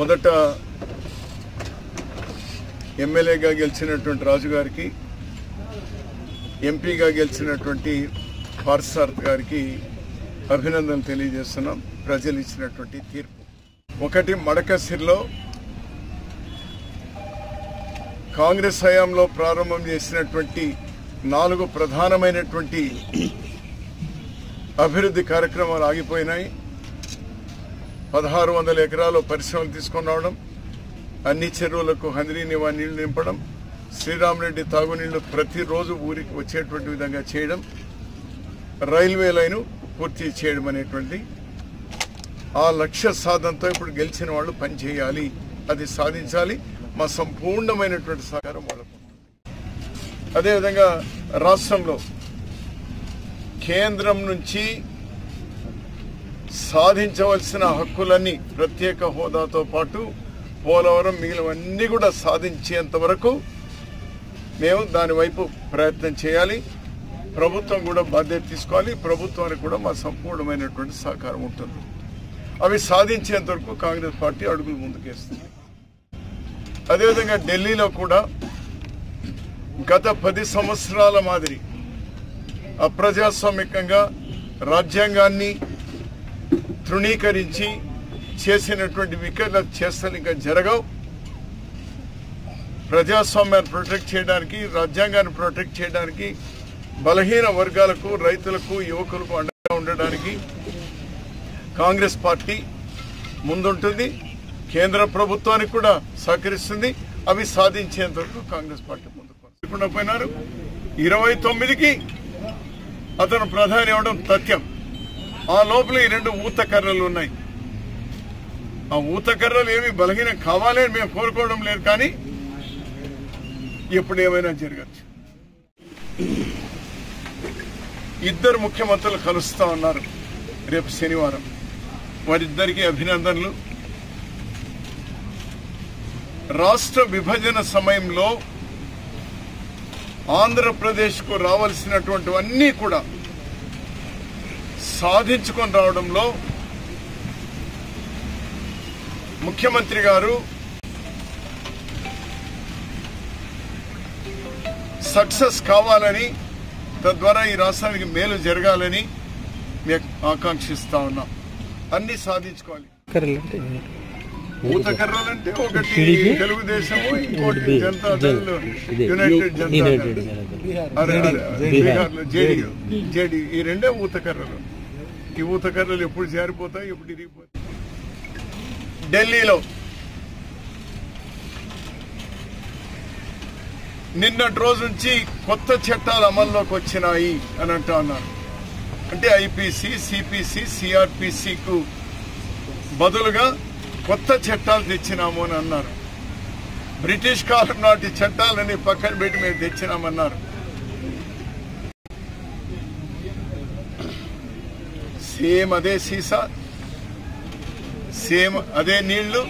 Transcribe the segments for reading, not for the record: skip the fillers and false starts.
మొదట ఎమ్మెల్యేగా గెలిచినటువంటి రాజు గారికి, ఎంపీగా గెలిచినటువంటి పార్సార్థ్ గారికి అభినందనలు తెలియజేస్తున్నాం. ప్రజలు ఇచ్చినటువంటి తీర్పు ఒకటి, మడకసిరిలో కాంగ్రెస్ హయాంలో ప్రారంభం చేసినటువంటి 4 ప్రధానమైనటువంటి అభివృద్ధి కార్యక్రమాలు ఆగిపోయినాయి. 1600 ఎకరాలు పరిశ్రమలు తీసుకొని రావడం, అన్ని చెరువులకు హంద్రీనివా నీళ్లు నింపడం, శ్రీరామరెడ్డి తాగునీళ్లు ప్రతిరోజు ఊరికి వచ్చేటువంటి విధంగా చేయడం, రైల్వే లైను పూర్తి చేయడం అనేటువంటి ఆ లక్ష్య సాధనతో ఇప్పుడు గెలిచిన వాళ్ళు పనిచేయాలి, అది సాధించాలి. మా సంపూర్ణమైనటువంటి సహకారం వాళ్ళకు. అదేవిధంగా రాష్ట్రంలో కేంద్రం నుంచి సాధించవలసిన హక్కులన్నీ ప్రత్యేక హోదాతో పాటు పోలవరం మిగిలినవన్నీ కూడా సాధించేంత వరకు మేము దాని వైపు ప్రయత్నం చేయాలి. ప్రభుత్వం కూడా బాధ్యత తీసుకోవాలి. ప్రభుత్వానికి కూడా మా సంపూర్ణమైనటువంటి సహకారం ఉంటుంది. అవి సాధించేంత వరకు కాంగ్రెస్ పార్టీ అడుగులు ముందుకేస్తుంది. అదేవిధంగా ఢిల్లీలో కూడా గత 10 సంవత్సరాల మాదిరి అప్రజాస్వామికంగా రాజ్యాంగాన్ని తృణీకరించి చేసినటువంటి వికట చేష్టలు ఇంకా జరగవు. ప్రజాస్వామ్యాన్ని ప్రొటెక్ట్ చేయడానికి, రాజ్యాంగాన్ని ప్రొటెక్ట్ చేయడానికి, బలహీన వర్గాలకు, రైతులకు, యువకులకు అండగా ఉండడానికి కాంగ్రెస్ పార్టీ ముందుంటుంది. కేంద్ర ప్రభుత్వానికి కూడా సహకరిస్తుంది. అవి సాధించేంత వరకు కాంగ్రెస్ పార్టీ ముందుకు పోయినారు. 29కి అతను ప్రధాని అవడం తథ్యం. ఆ లోపల ఈ 2 ఊతకర్రలు ఉన్నాయి. ఆ ఊతకర్రలు ఏమి బలహీనం కావాలని మేము కోరుకోవడం లేదు, కానీ ఎప్పుడు ఏమైనా జరగచ్చు. 2 ముఖ్యమంత్రులు కలుస్తా ఉన్నారు రేపు శనివారం. వారిద్దరికీ అభినందనలు. రాష్ట్ర విభజన సమయంలో ఆంధ్రప్రదేశ్కు రావాల్సినటువంటివన్నీ కూడా సాధించుకొని రావడంలో ముఖ్యమంత్రి గారు సక్సెస్ కావాలని, తద్వారా ఈ రాష్ట్రానికి మేలు జరగాలని మేము ఆకాంక్షిస్తా ఉన్నాం. అన్ని సాధించుకోవాలి. ఊతకర్రలంటే ఒకటి తెలుగుదేశము, ఇంకోటి జనతాదళ్, యునైటెడ్ జనతాదళ్, బీహార్లో జేడీ. ఈ 2 ఊతకర్రలు. ఈ ఊతకర్రలు ఎప్పుడు జారిపోతాయి, ఎప్పుడు ఇరిగిపోతాయి. ఢిల్లీలో నిన్నటి రోజు నుంచి కొత్త చట్టాలు అమల్లోకి వచ్చినాయి అని అంటూ ఉన్నారు. అంటే ఐపీసీ, సిపిసి, సిఆర్పిసికు బదులుగా కొత్త చట్టాలు తెచ్చినాము అని అన్నారు. బ్రిటిష్ కాలం నాటి చట్టాలని పక్కన పెట్టి మేము తెచ్చినామన్నారు. సేమ్ అదే సీసా, సేమ్ అదే నీళ్లు,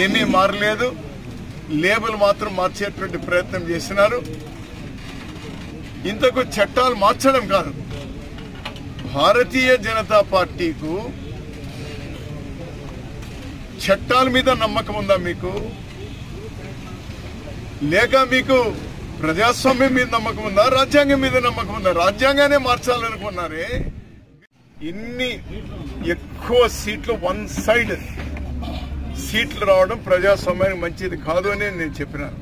ఏమీ మారలేదు. లేబుల్ మాత్రం మార్చేటువంటి ప్రయత్నం చేసినారు. ఇంతకు చట్టాలు మార్చడం కాదు, భారతీయ జనతా పార్టీకు చట్టాల మీద నమ్మకం ఉందా మీకు? లేక మీకు ప్రజాస్వామ్యం మీద నమ్మకం ఉందా, రాజ్యాంగం మీద నమ్మకం ఉందా? రాజ్యాంగానే మార్చాలనుకున్నారే. ఇన్ని ఎక్కువ సీట్లు, 1 సైడ్ సీట్లు రావడం ప్రజాస్వామ్యానికి మంచిది కాదు అని నేను చెప్పినాను.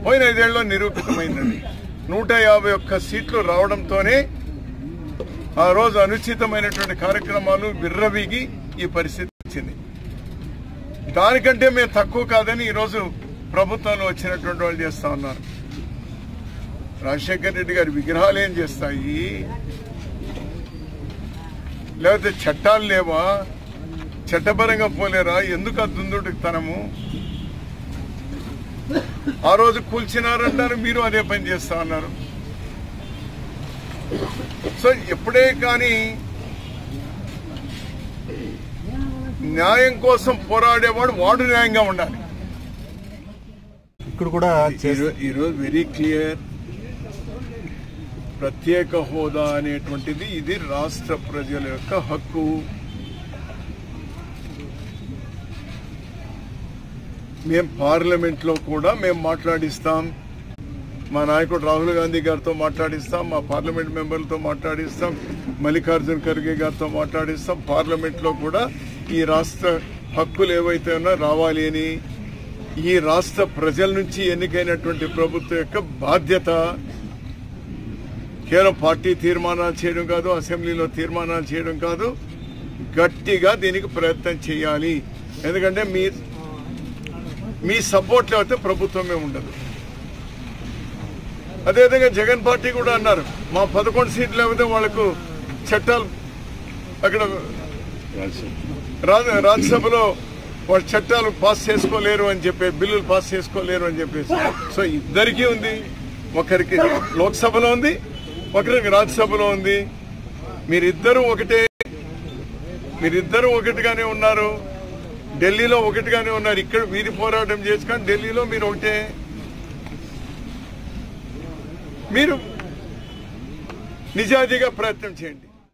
పోయిన 5 ఏళ్ళలో నిరూపితమైందండి. 151 సీట్లు రావడంతోనే ఆ రోజు అనుచితమైనటువంటి కార్యక్రమాలు విర్రవీగి ఈ పరిస్థితి వచ్చింది. దానికంటే మేము తక్కువ కాదని ఈరోజు ప్రభుత్వంలో వచ్చినటువంటి వాళ్ళు చేస్తా ఉన్నారు. రాజశేఖర్ రెడ్డి గారి విగ్రహాలు ఏం చేస్తాయి? లేకపోతే చట్టాలు లేవా? చట్టపరంగా పోలేరా? ఎందుకు ఆ దుందుడుతనము? ఆ రోజు కూల్చినారంటారు, మీరు అదే పని చేస్తా ఉన్నారు. సో ఎప్పుడే కానీ న్యాయం కోసం పోరాడేవాడు వాడు న్యాయంగా ఉండాలి. ఇక్కడ కూడా ఈరోజు వెరీ క్లియర్, ప్రత్యేక హోదా అనేటువంటిది ఇది రాష్ట్ర ప్రజల యొక్క హక్కు. మేము పార్లమెంట్లో కూడా మేము మాట్లాడిస్తాం. మా నాయకుడు రాహుల్ గాంధీ గారితో మాట్లాడిస్తాం, మా పార్లమెంట్ మెంబర్లతో మాట్లాడిస్తాం, మల్లికార్జున్ ఖర్గే గారితో మాట్లాడిస్తాం. పార్లమెంట్లో కూడా ఈ రాష్ట్ర హక్కులు ఏవైతే ఉన్నా రావాలి అని, ఈ రాష్ట్ర ప్రజల నుంచి ఎన్నికైనటువంటి ప్రభుత్వం యొక్క బాధ్యత కేవలం పార్టీ తీర్మానాలు చేయడం కాదు, అసెంబ్లీలో తీర్మానాలు చేయడం కాదు, గట్టిగా దీనికి ప్రయత్నం చేయాలి. ఎందుకంటే మీ సపోర్ట్ లేకపోతే ప్రభుత్వమే ఉండదు. అదేవిధంగా జగన్ పార్టీ కూడా అన్నారు, మా 11 సీట్లు లేకపోతే వాళ్ళకు చట్టాలు అక్కడ రాజ్యసభలో వాళ్ళ చట్టాలు పాస్ చేసుకోలేరు అని చెప్పి, బిల్లులు పాస్ చేసుకోలేరు అని చెప్పేసి. సో ఇద్దరికీ ఉంది, ఒకరికి లోక్సభలో ఉంది, ఒకరికి రాజ్యసభలో ఉంది. మీరిద్దరూ ఒకటిగానే ఉన్నారు, ఢిల్లీలో ఒకటిగానే ఉన్నారు. ఇక్కడ వీధి పోరాటం చేసుకొని ఢిల్లీలో మీరు ఒకటే. మీరు నిజాయితీగా ప్రయత్నం చేయండి.